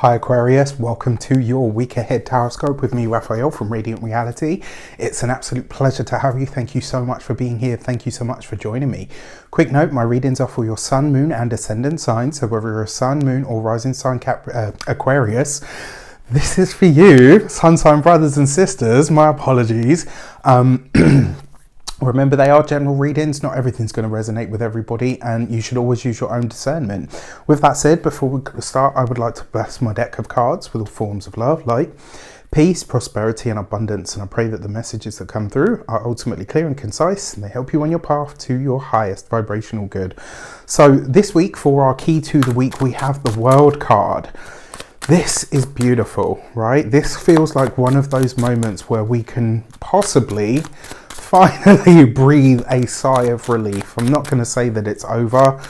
Hi Aquarius, welcome to your week ahead horoscope with me, Raphael from Reydiant Reality. It's an absolute pleasure to have you. Thank you so much for being here. Thank you so much for joining me. Quick note, my readings are for your sun, moon and ascendant signs. So whether you're a sun, moon or rising sign Aquarius, this is for you. Sun sign brothers and sisters, my apologies. Remember, they are general readings. Not everything's going to resonate with everybody, and you should always use your own discernment. With that said, before we start, I would like to bless my deck of cards with all forms of love, light, peace, prosperity, and abundance. And I pray that the messages that come through are ultimately clear and concise, and they help you on your path to your highest vibrational good. So this week, for our key to the week, we have the World card. This is beautiful, right? This feels like one of those moments where we can possibly finally breathe a sigh of relief. I'm not going to say that it's over.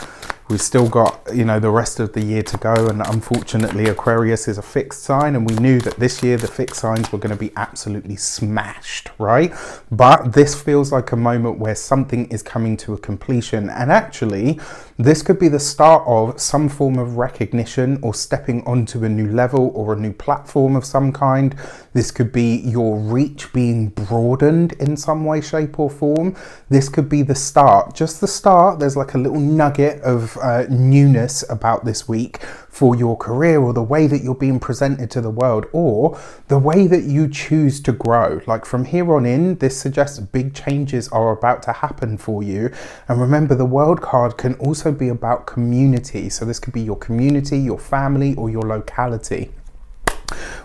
We've still got, the rest of the year to go, and unfortunately Aquarius is a fixed sign, and we knew that this year the fixed signs were going to be absolutely smashed, right? But this feels like a moment where something is coming to a completion, and actually this could be the start of some form of recognition or stepping onto a new level or a new platform of some kind. This could be your reach being broadened in some way, shape or form. This could be the start, just the start. There's like a little nugget of newness about this week for your career, or the way that you're being presented to the world, or the way that you choose to grow. Like from here on in, this suggests big changes are about to happen for you. And remember, the World card can also be about community. So this could be your community, your family, or your locality.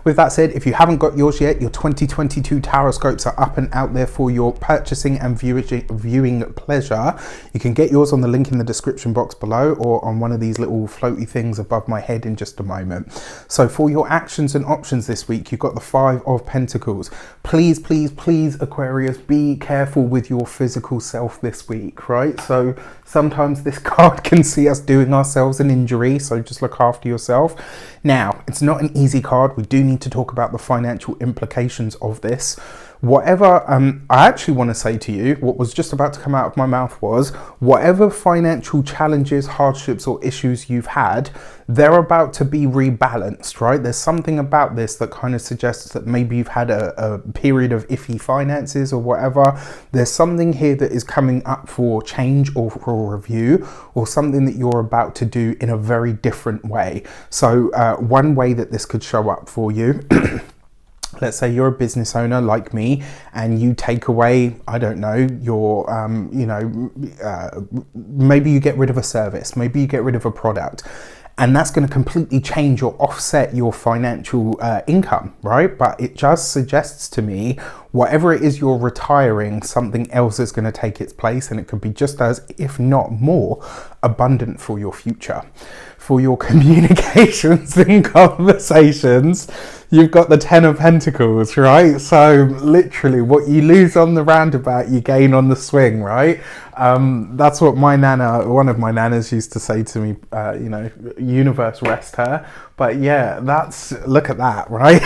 With that said, if you haven't got yours yet, your 2022 Taroscopes are up and out there for your purchasing and viewing pleasure. You can get yours on the link in the description box below, or on one of these little floaty things above my head in just a moment. So for your actions and options this week, you've got the 5 of Pentacles. Please, please, please, Aquarius, be careful with your physical self this week, right? So sometimes this card can see us doing ourselves an injury, so just look after yourself. Now, it's not an easy card. We do need to talk about the financial implications of this. Whatever, I actually want to say to you, what was just about to come out of my mouth was, whatever financial challenges, hardships or issues you've had, they're about to be rebalanced, right? There's something about this that kind of suggests that maybe you've had a period of iffy finances or whatever. There's something here that is coming up for change or for review, or something that you're about to do in a very different way. So one way that this could show up for you, let's say you're a business owner like me, and you take away, I don't know, your, maybe you get rid of a service, maybe you get rid of a product, and that's going to completely change or offset your financial income, right? But it just suggests to me, whatever it is you're retiring, something else is going to take its place, and it could be just as, if not more, abundant for your future. For your communications and conversations, you've got the 10 of Pentacles, right? So literally what you lose on the roundabout, you gain on the swing, right? That's what my nana, one of my nanas used to say to me, universe rest her. But yeah, look at that, right?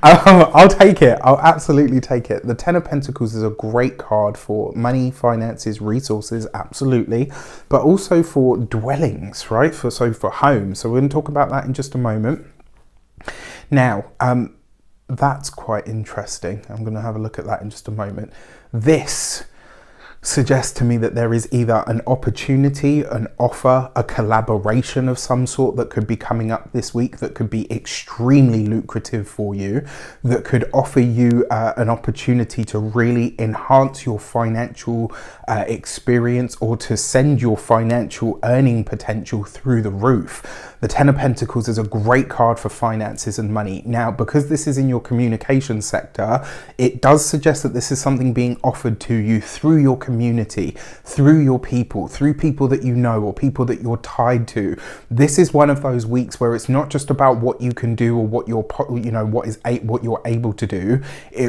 I'll take it. I'll absolutely take it. The 10 of Pentacles is a great card for money, finances, resources, absolutely. But also for dwellings, right? For home. So we're going to talk about that in just a moment. Now, that's quite interesting. I'm going to have a look at that in just a moment. This suggests to me that there is either an opportunity, an offer, a collaboration of some sort that could be coming up this week that could be extremely lucrative for you, that could offer you an opportunity to really enhance your financial experience, or to send your financial earning potential through the roof. The 10 of Pentacles is a great card for finances and money. Now, because this is in your communication sector, it does suggest that this is something being offered to you through your community, through your people, through people that you know, or people that you're tied to. This is one of those weeks where it's not just about what you can do, or what you're able to do,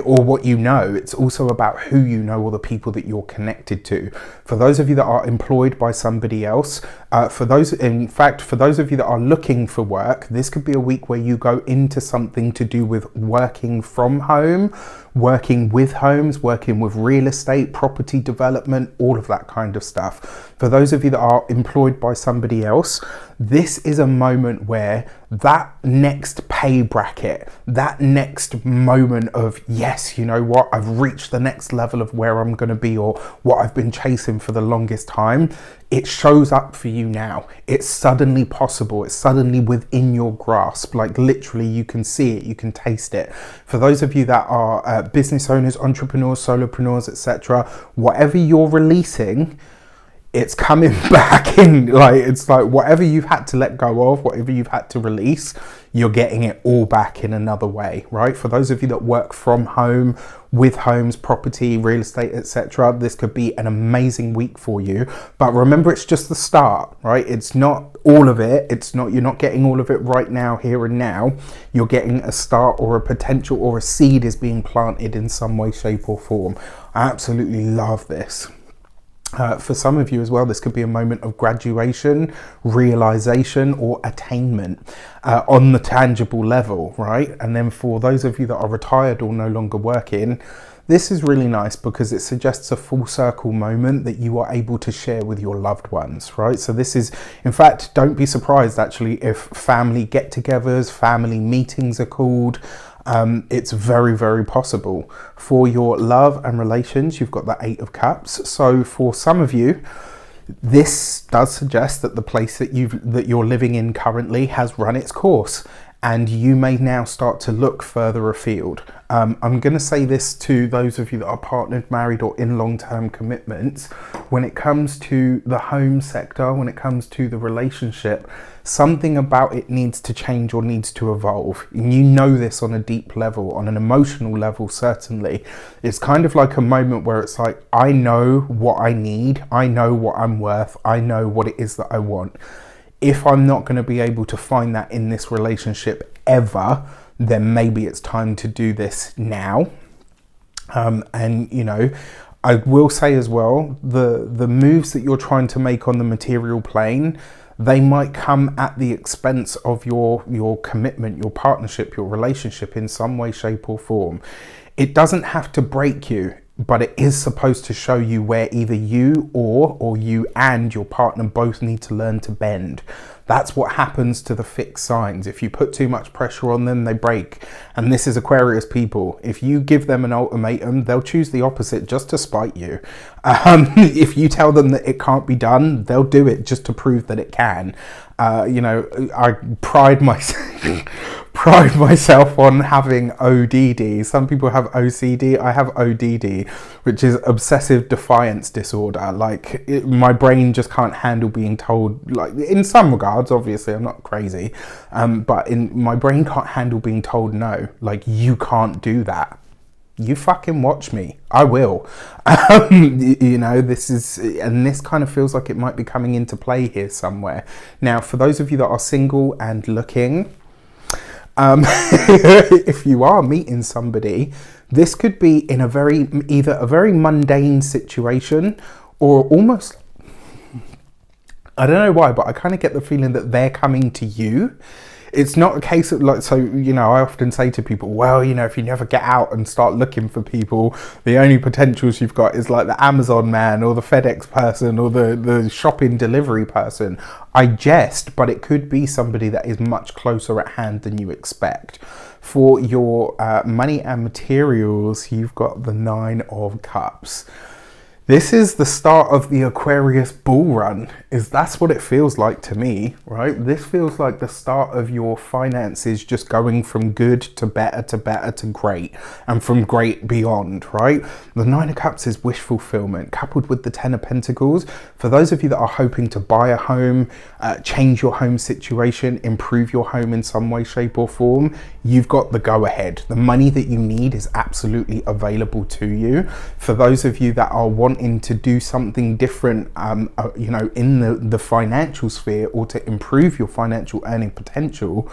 or what you know. It's also about who you know, or the people that you're connected to. For those of you that are employed by somebody else, for those of you that are are looking for work, this could be a week where you go into something to do with working from home, working with homes, working with real estate, property development, all of that kind of stuff. For those of you that are employed by somebody else, this is a moment where that next pay bracket, that next moment of, yes, you know what, I've reached the next level of where I'm going to be, or what I've been chasing for the longest time, it shows up for you now. It's suddenly possible. It's suddenly within your grasp. Like literally you can see it, you can taste it. For those of you that are business owners, entrepreneurs, solopreneurs, etc., whatever you're releasing, it's coming back in. Like, it's like whatever you've had to let go of, whatever you've had to release, you're getting it all back in another way, right? For those of you that work from home, with homes, property, real estate, etc., this could be an amazing week for you. But remember, it's just the start, right? It's not all of it. It's not, you're not getting all of it right now, here and now. You're getting a start, or a potential, or a seed is being planted in some way, shape or form. I absolutely love this. For some of you as well, this could be a moment of graduation, realization, or attainment on the tangible level, right? And then for those of you that are retired or no longer working, this is really nice because it suggests a full circle moment that you are able to share with your loved ones, right? So this is, in fact, don't be surprised actually if family get-togethers, family meetings are called. It's very, very possible. For your love and relations, you've got the 8 of Cups. So for some of you, this does suggest that the place that you're living in currently has run its course, and you may now start to look further afield. I'm going to say this to those of you that are partnered, married, or in long-term commitments. When it comes to the home sector, when it comes to the relationship, something about it needs to change or needs to evolve. And you know this on a deep level, on an emotional level, certainly. It's kind of like a moment where it's like, I know what I need, I know what I'm worth, I know what it is that I want. If I'm not going to be able to find that in this relationship ever, then maybe it's time to do this now. And you know, I will say as well, the moves that you're trying to make on the material plane, they might come at the expense of your commitment, your partnership, your relationship in some way, shape or form. It doesn't have to break you, but it is supposed to show you where either you or you and your partner both need to learn to bend. That's what happens to the fixed signs. If you put too much pressure on them, they break. And this is Aquarius people. If you give them an ultimatum, they'll choose the opposite just to spite you. If you tell them that it can't be done, they'll do it just to prove that it can. You know, I pride myself on having ODD. Some people have OCD. I have ODD, which is obsessive defiance disorder. Like my brain just can't handle being told, like in some regards, obviously I'm not crazy, but my brain can't handle being told no, like you can't do that. You fucking watch me. I will. You know, this kind of feels like it might be coming into play here somewhere. Now, for those of you that are single and looking, if you are meeting somebody, this could be in either a very mundane situation or almost, I don't know why, but I kind of get the feeling that they're coming to you. It's not a case of like, so, you know, I often say to people, well, you know, if you never get out and start looking for people, the only potentials you've got is like the Amazon man or the FedEx person or the shopping delivery person. I jest, but it could be somebody that is much closer at hand than you expect. For your money and materials, you've got the 9 of Cups. This is the start of the Aquarius bull run. That's what it feels like to me, right? This feels like the start of your finances just going from good to better to great, and from great beyond, right? The 9 of Cups is wish fulfillment coupled with the 10 of Pentacles. For those of you that are hoping to buy a home, change your home situation, improve your home in some way, shape or form, you've got the go ahead. The money that you need is absolutely available to you. For those of you that are wanting to do something different, you know, in the financial sphere, or to improve your financial earning potential,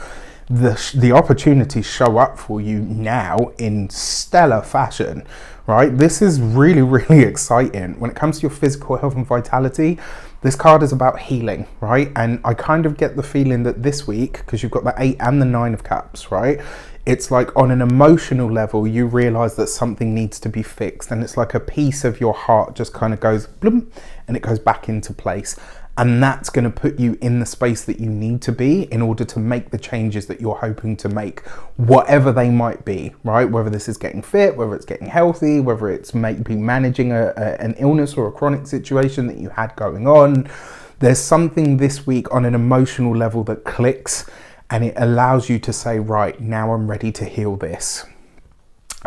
the opportunities show up for you now in stellar fashion, right? This is really, really exciting. When it comes to your physical health and vitality, this card is about healing, right? And I kind of get the feeling that this week, because you've got the 8 and the 9 of cups, right? It's like on an emotional level, you realize that something needs to be fixed, and it's like a piece of your heart just kind of goes bloom and it goes back into place. And that's going to put you in the space that you need to be in order to make the changes that you're hoping to make, whatever they might be, right? Whether this is getting fit, whether it's getting healthy, whether it's maybe managing an illness or a chronic situation that you had going on. There's something this week on an emotional level that clicks, and it allows you to say, right, now I'm ready to heal this.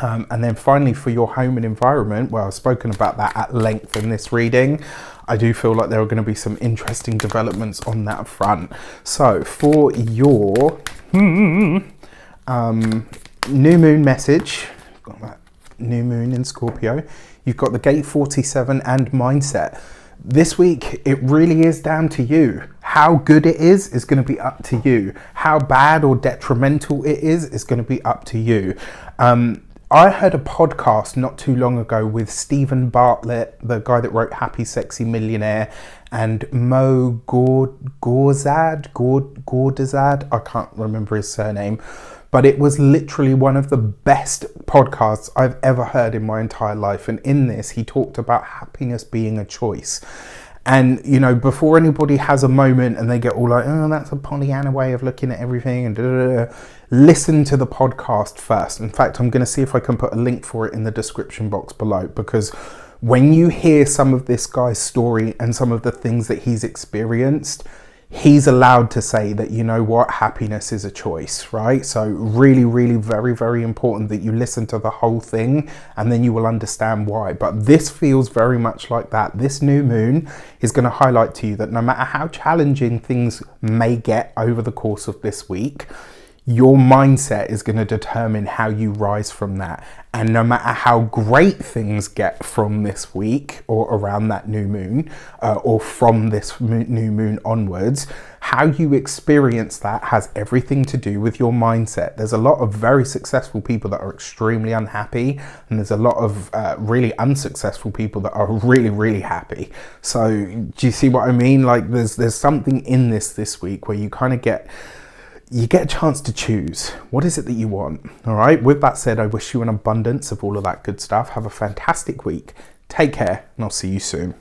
And then finally, for your home and environment, well, I've spoken about that at length in this reading. I do feel like there are going to be some interesting developments on that front. So for your new moon message, got that new moon in Scorpio, you've got the gate 47 and mindset. This week, it really is down to you. How good it is going to be up to you. How bad or detrimental it is going to be up to you. I heard a podcast not too long ago with Stephen Bartlett, the guy that wrote Happy Sexy Millionaire, and Mo Gordazad, I can't remember his surname, but it was literally one of the best podcasts I've ever heard in my entire life. And in this, he talked about happiness being a choice. And, you know, before anybody has a moment and they get all like, oh, that's a Pollyanna way of looking at everything, and listen to the podcast first. In fact, I'm going to see if I can put a link for it in the description box below, because when you hear some of this guy's story and some of the things that he's experienced, he's allowed to say that, you know what, happiness is a choice, right? So really, really very, very important that you listen to the whole thing, and then you will understand why. But this feels very much like that. This new moon is going to highlight to you that no matter how challenging things may get over the course of this week, your mindset is going to determine how you rise from that. And no matter how great things get from this week or around that new moon, or from this new moon onwards, how you experience that has everything to do with your mindset. There's a lot of very successful people that are extremely unhappy, and there's a lot of really unsuccessful people that are really, really happy. So do you see what I mean? Like there's something in this week where you kind of get a chance to choose. What is it that you want? All right. With that said, I wish you an abundance of all of that good stuff. Have a fantastic week. Take care, and I'll see you soon.